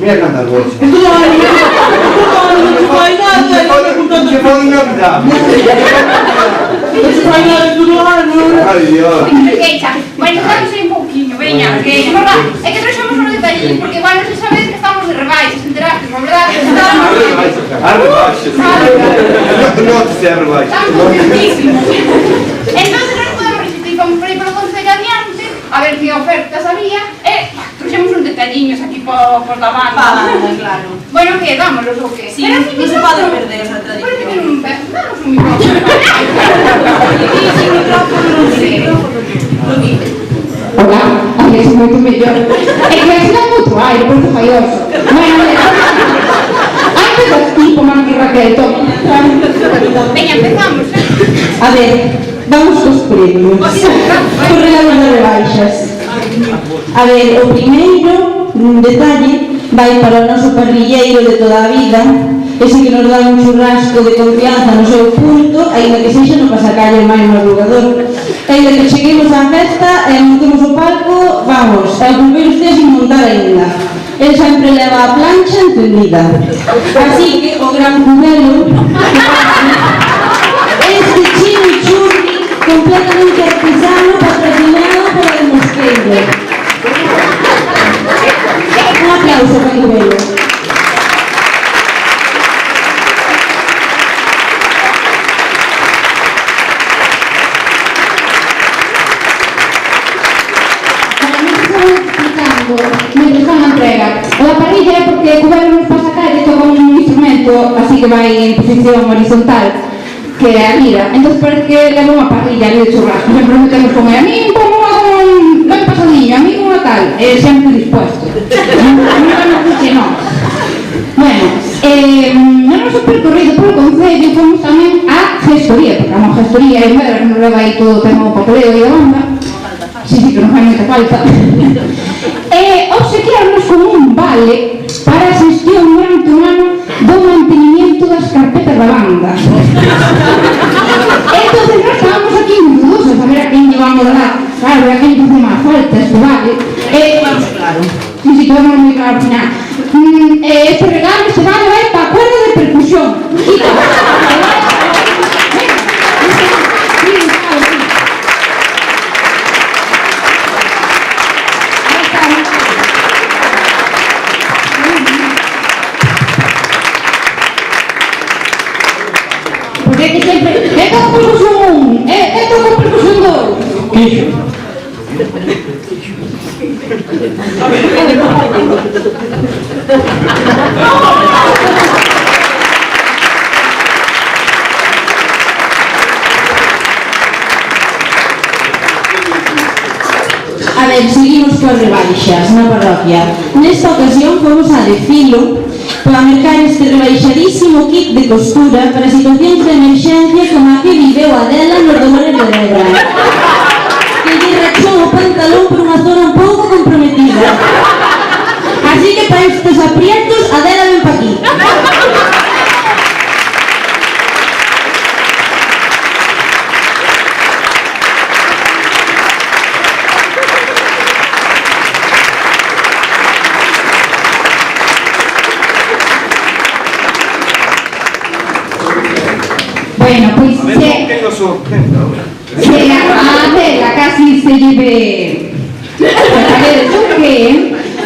Mira cantar bolsa. Non ci fai nada, non ci fai nada. Non ci fai nada tutto l'anno. Bueno, cállese un pouquinho, veña, que é verdad, é que traxamos uns detalles, porque igual non se sabe que estamos de rebaixas, enteraste, non verdad? A rebaixas. Non se a rebaixas. Estamos justísimos. Entón, non podemos resistir, vamos por aí polo concello adiante, a ver que ofertas había, e traxemos uns detalliños aquí por da banda. Claro. Bueno, que dámolos ou que? Sí, non se pode perder esa tradición. Parece que non danos un micrófono. Sin micrófono, non sei. Hola, aí é moito mellor. É que así dá moito aire, por eso fai oso. Bueno, antes das tipo, Mami Raquel, veña, empezamos, A ver, vamos cos premios. Corredor de rebaixas. A ver, o primeiro detalle vai para o noso parrilleiro de toda a vida, ese que nos dá un churrasco de confianza no seu punto, aínda que sexa no pasacalle máis madrugador. Aínda que cheguemos á festa e montemos o palco, vamos, ao primeiro días sin montar aínda. El sempre leva a plancha encendida. Así que o gran cubelo este chimichurri completamente artesano patrocinado por el Mosqueiro. Un aplauso para el cubelo. me dejan a entrega. La parrilla é porque o cubero nos pasa calle toca un instrumento así que vai en posición horizontal, que é a mira. Entón parece que leva unha parrilla ali de churrasco. Sempre nos metemos con a mí como un pasadillo, a mí unha tal, sempre dispuesto. Nunca nos dixe non. Bueno, no noso percorrido polo concello fomos tamén a gestoría, porque a gestoría é un medra que nos leva aí todo o tema do papeleo e a banda. Sí, que nos fai moita falta. Obsequiarnos con un vale para a xestión durante un ano do mantenimiento das carpetas da banda. Entonces nós estábamos aquí moi dudosos a ver a quen llevamos a dar. Claro, a quen face máis falta este vale. Claro. Sí, tomamos moi claro ao final. Este regalo, este vale vai para a cuerda de percusión. Porque que sempre, é con percusión 1, é con percusión 2. A ver, seguimos coas rebaixas na parroquia. Nesta ocasión fomos a de Filo para mercar este rebaixadísimo kit de costura para situacións de emerxencia como a que viveu Adela nos Dolores de Debra, que lle rachou o pantalón por unha zona un pouco comprometida. Así que para estes aprietos, Adela ven pa aquí. Bueno, pois A ver, que nos sorprende ahora. se a Adela casi se lleve a ver, que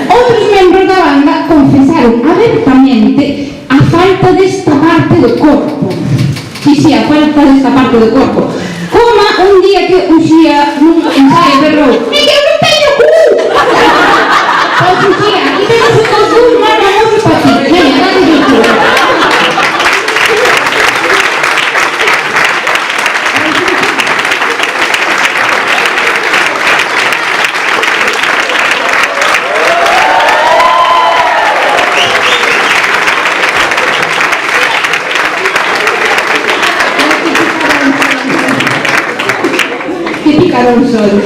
outros membros da banda confesaron abertamente a falta desta parte do corpo. Sí, a falta desta parte do corpo. Como un día que Uxía nun ensaio berrou: "É que eu non teño cu!" Pois Uxía, aquí temos os dous máis famosos para ti. Veña, date de cu. Que picaron solos,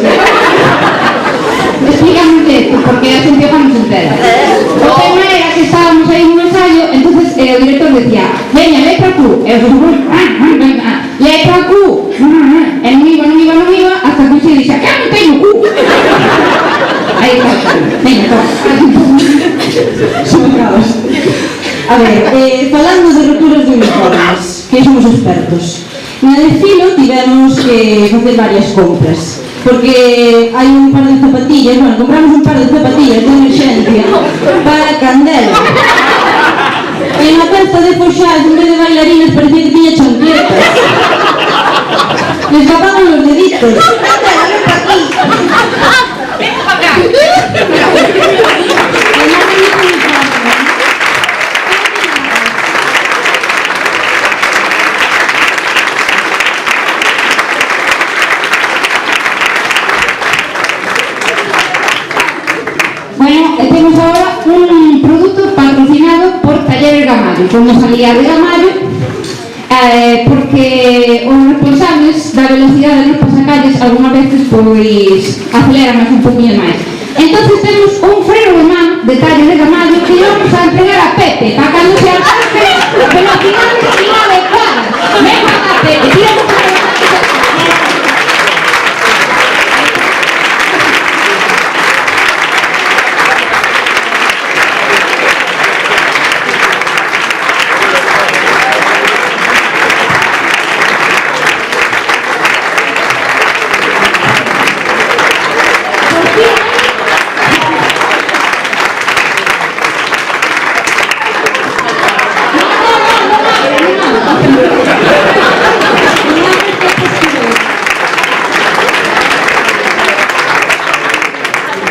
Explícanos esto, porque a xente non se entera. O tema era que estábamos aí nun ensayo, entonces o director decía: "Veña, letra Q", e os outros, "Letra Q", e non iba, hasta que se dixe: "Que non teño Q". Aí está, veña, Son caos. A ver, falando de roturas de uniformes, que somos expertos. Na Desfilo tivemos que facer varias compras, porque hai un par de zapatillas, bueno, compramos un par de zapatillas de emerxencia para Candela. E na festa de Foxás, en vez de bailarinas, parecía que tiña chancletas. Les tapaban los deditos. Candela, ven pa aquí. Ven para acá. E non me dijo ni nada. Bueno, temos agora un produto patrocinado por Talleres Gamallo. Como salía de Gamallo, porque os responsables da velocidade nos pasacalles algunhas veces pois aceleran un poquinho máis. Entonces temos un freno de man de Talleres Gamallo que vamos a entregar a Pepe para cando se alcance velocidades inadecuadas. Ven para acá, Pepe, tira un freno de man.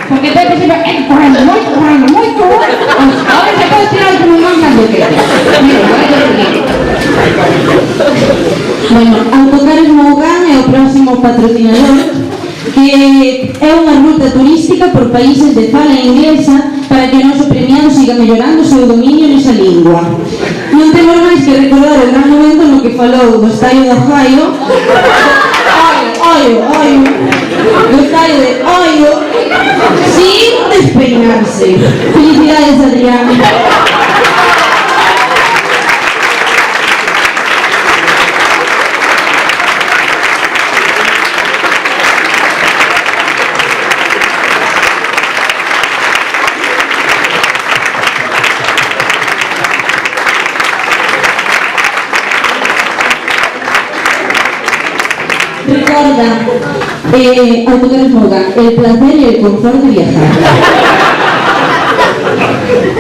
Porque Pepe se va correndo moito. Ahora se pode tirar como un man cando quere. Mira, agora yo te digo. Bueno, Autocares Mougán é o próximo patrocinador, que é unha ruta turística por países de fala inglesa para que o noso premiado siga mellorando o seu dominio nesa lingua. Non temos máis que recordar o gran momento no que falou do estadio de Ohio, do estadio de Ohio, sin despeinarse. Felicidades, Adrián. Recuerda, Autocares Mougán, el placer y el confort de viajar.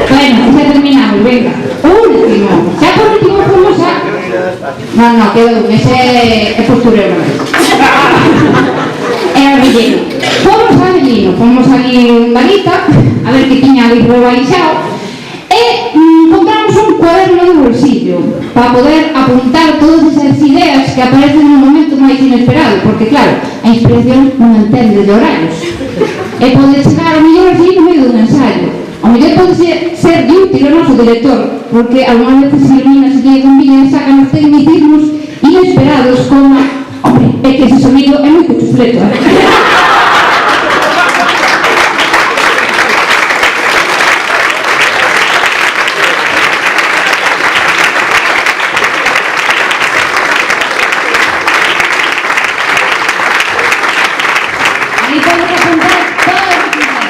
Bueno, xa terminamos, venga. Último. Xa por último fomos a... No, quedou, ese é postureo, non é? É Avellino. Fomos a Avellino, fomos ali en Varita, a ver que tiña ali rebaixado, e compramos un cuaderno de bolsillo para poder apuntar todas esas ideas que aparecen no momento máis inesperado, porque claro, a inspiración non entende de horarios. E pode chegar ao mellor así no medio dun ensayo. Ao mellor pode ser de útil o noso director, porque algunhas veces se ilumina se lle combina e sacan os tecnicismos inesperados como... Hombre, é que ese sonido é moi cuchufleto, Aí podemos apuntar todas as ideas.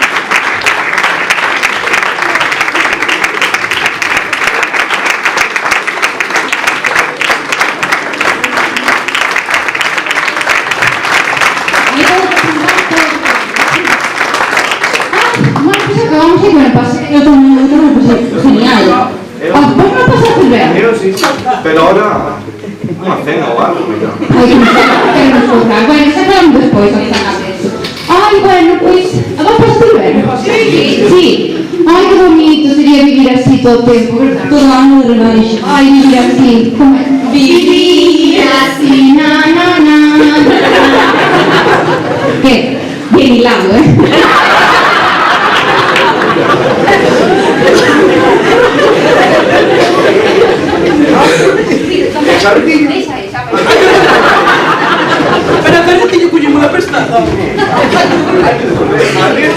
vamos a ir con el paseo, todo el mundo, pues genial. ¿Vos no pasaste el verano? Yo sí, pero ahora una cena o algo, mira. Ay, que nos sobra. Bueno, eso hablamos después, ahorita de eso. Ay, bueno, pues, ¿vos pasaste el verano? Sí. Ay, qué bonito sería vivir así todo el tiempo, ¿verdad? Todo ano de rebaixas. Ay, vivir así, ¿cómo es? Vivir así, na, na, na. ¿Qué? Bien hilado, ¿eh? Pero carretillo cuyo me la prestado. Arriba,